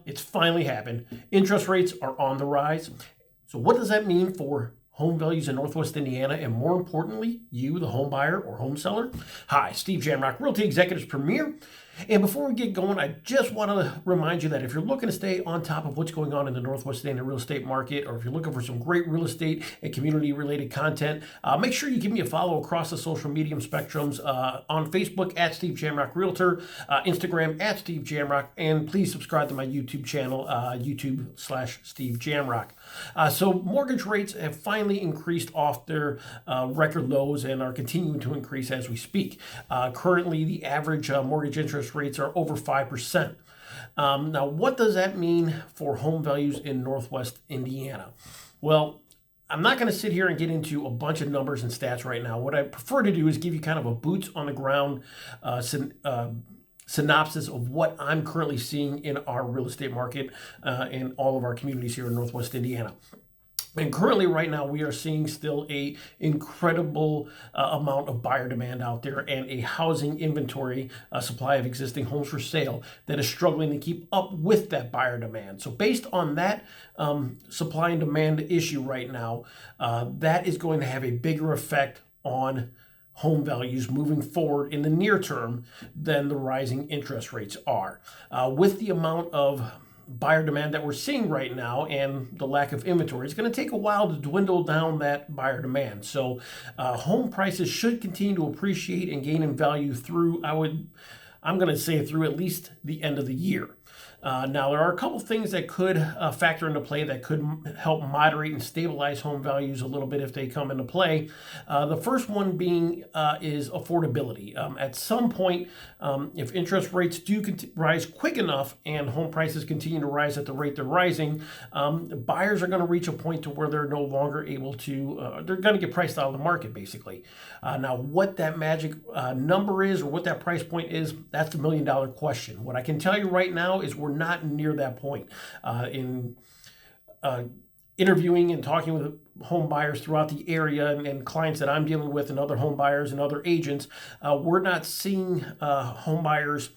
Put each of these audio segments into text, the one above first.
It's finally happened. Interest rates are on the rise. So what does that mean for home values in Northwest Indiana, and more importantly, you, the home buyer or home seller? Hi, Steve Jamrock, Realty Executives Premier. And before we get going, I just want to remind you that if you're looking to stay on top of what's going on in the Northwest Indiana real estate market, or if you're looking for some great real estate and community-related content, make sure you give me a follow across the social media spectrums on Facebook at Steve Jamrock Realtor, Instagram at Steve Jamrock, and please subscribe to my YouTube channel, YouTube/Steve Jamrock. So mortgage rates have finally increased off their record lows and are continuing to increase as we speak. Currently, the average mortgage interest rates are over 5%. Now, what does that mean for home values in Northwest Indiana? Well, I'm not going to sit here and get into a bunch of numbers and stats right now. What I prefer to do is give you kind of a boots on the ground synopsis of what I'm currently seeing in our real estate market in all of our communities here in Northwest Indiana. And currently, right now, we are seeing still a incredible amount of buyer demand out there, and a housing inventory supply of existing homes for sale that is struggling to keep up with that buyer demand. So based on that supply and demand issue right now, that is going to have a bigger effect on home values moving forward in the near term than the rising interest rates are. With the amount of buyer demand that we're seeing right now and the lack of inventory, it's going to take a while to dwindle down that buyer demand. So home prices should continue to appreciate and gain in value through, I'm going to say through at least the end of the year. Now, there are a couple things that could factor into play that could help moderate and stabilize home values a little bit if they come into play. The first one being is affordability. At some point, if interest rates do rise quick enough and home prices continue to rise at the rate they're rising, buyers are going to reach a point to where they're no longer able to, they're going to get priced out of the market, basically. Now, what that magic number is, or what that price point is, that's the million-dollar question. What I can tell you right now is we're not near that point. In interviewing and talking with home buyers throughout the area and clients that I'm dealing with and other home buyers and other agents, we're not seeing home buyers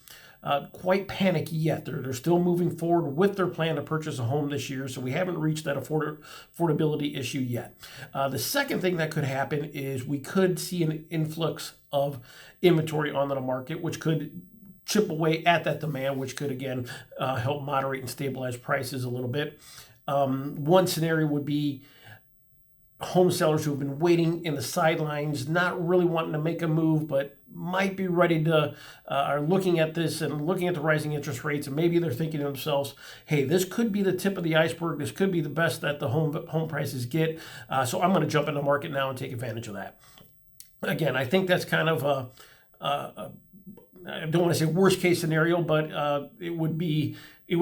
quite panicky yet. They're still moving forward with their plan to purchase a home this year, so we haven't reached that affordability issue yet. The second thing that could happen is we could see an influx of inventory onto the market, which could chip away at that demand, which could again help moderate and stabilize prices a little bit. One scenario would be home sellers who have been waiting in the sidelines, not really wanting to make a move, but might be ready to, are looking at this and looking at the rising interest rates, and maybe they're thinking to themselves, hey, this could be the tip of the iceberg. This could be the best that the home prices get. So I'm going to jump in the market now and take advantage of that. Again, I think that's kind of I don't want to say worst case scenario, but it would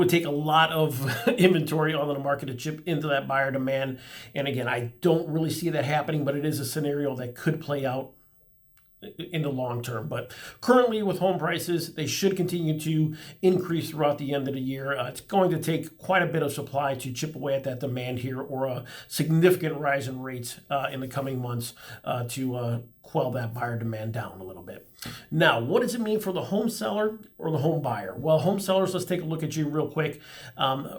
take a lot of inventory on the market to chip into that buyer demand. And again, I don't really see that happening, but it is a scenario that could play out in the long term. But currently with home prices, they should continue to increase throughout the end of the year. It's going to take quite a bit of supply to chip away at that demand here, or a significant rise in rates in the coming months to quell that buyer demand down a little bit. Now, what does it mean for the home seller or the home buyer? Well, home sellers, let's take a look at you real quick.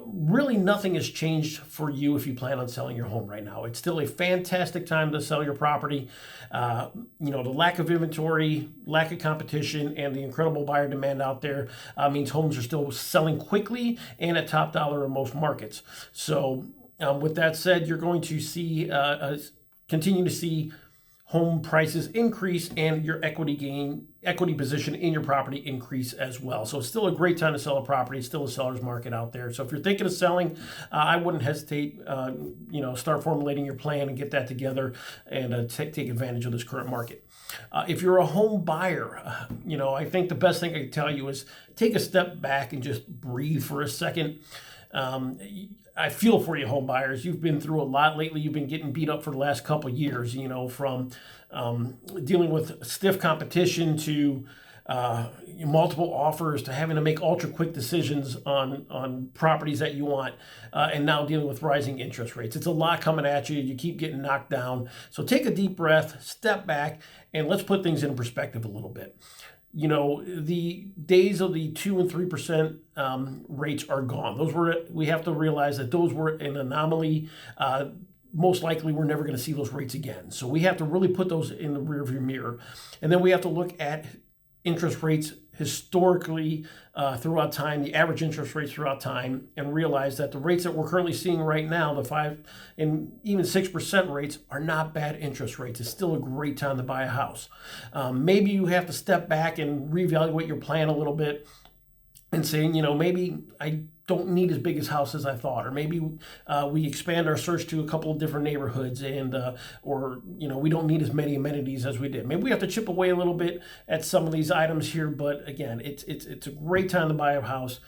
Really nothing has changed for you if you plan on selling your home right now. It's still a fantastic time to sell your property. The lack of inventory, lack of competition, and the incredible buyer demand out there means homes are still selling quickly and at top dollar in most markets. So with that said, you're going to see continue to see home prices increase and your equity position in your property increase as well. So it's still a great time to sell a property. It's still a seller's market out there. So if you're thinking of selling, I wouldn't hesitate. Start formulating your plan and get that together and take advantage of this current market. If you're a home buyer, I think the best thing I can tell you is take a step back and just breathe for a second. I feel for you, home buyers. You've been through a lot lately. You've been getting beat up for the last couple of years, from dealing with stiff competition to multiple offers to having to make ultra quick decisions on properties that you want, and now dealing with rising interest rates. It's a lot coming at you. You keep getting knocked down. So take a deep breath, step back, and let's put things in perspective a little bit. the days of the 2 and 3% rates are gone. We have to realize that those were an anomaly. Most likely we're never going to see those rates again. So we have to really put those in the rearview mirror. And then we have to look at interest rates historically throughout time, the average interest rates throughout time, and realize that the rates that we're currently seeing right now, the 5 and even 6% rates, are not bad interest rates. It's still a great time to buy a house. Maybe you have to step back and reevaluate your plan a little bit and saying, maybe I don't need as big a house as I thought, or maybe we expand our search to a couple of different neighborhoods, and or we don't need as many amenities as we did. Maybe we have to chip away a little bit at some of these items here, but again, it's a great time to buy a house.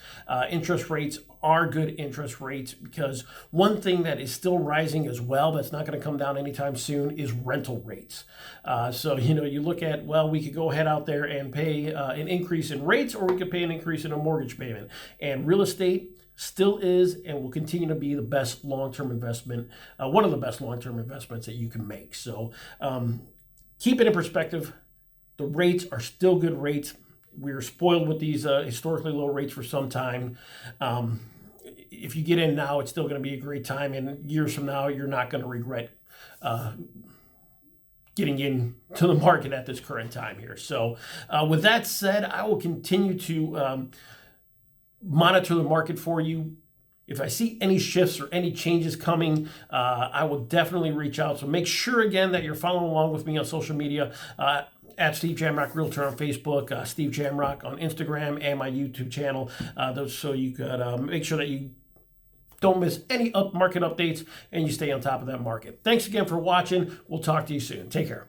Interest rates are good interest rates, because one thing that is still rising as well, that's not going to come down anytime soon, is rental rates. So you look at, well, we could go ahead out there and pay an increase in rates, or we could pay an increase in a mortgage payment. And real estate still is and will continue to be the best long-term investment, one of the best long-term investments that you can make. So keep it in perspective. The rates are still good rates. We're spoiled with these historically low rates for some time. If you get in now, it's still going to be a great time. And years from now, you're not going to regret getting into the market at this current time here. So with that said, I will continue to monitor the market for you. If I see any shifts or any changes coming, I will definitely reach out. So make sure, again, that you're following along with me on social media, at Steve Jamrock Realtor on Facebook, Steve Jamrock on Instagram, and my YouTube channel, so you could make sure that you don't miss any market updates and you stay on top of that market. Thanks again for watching. We'll talk to you soon. Take care.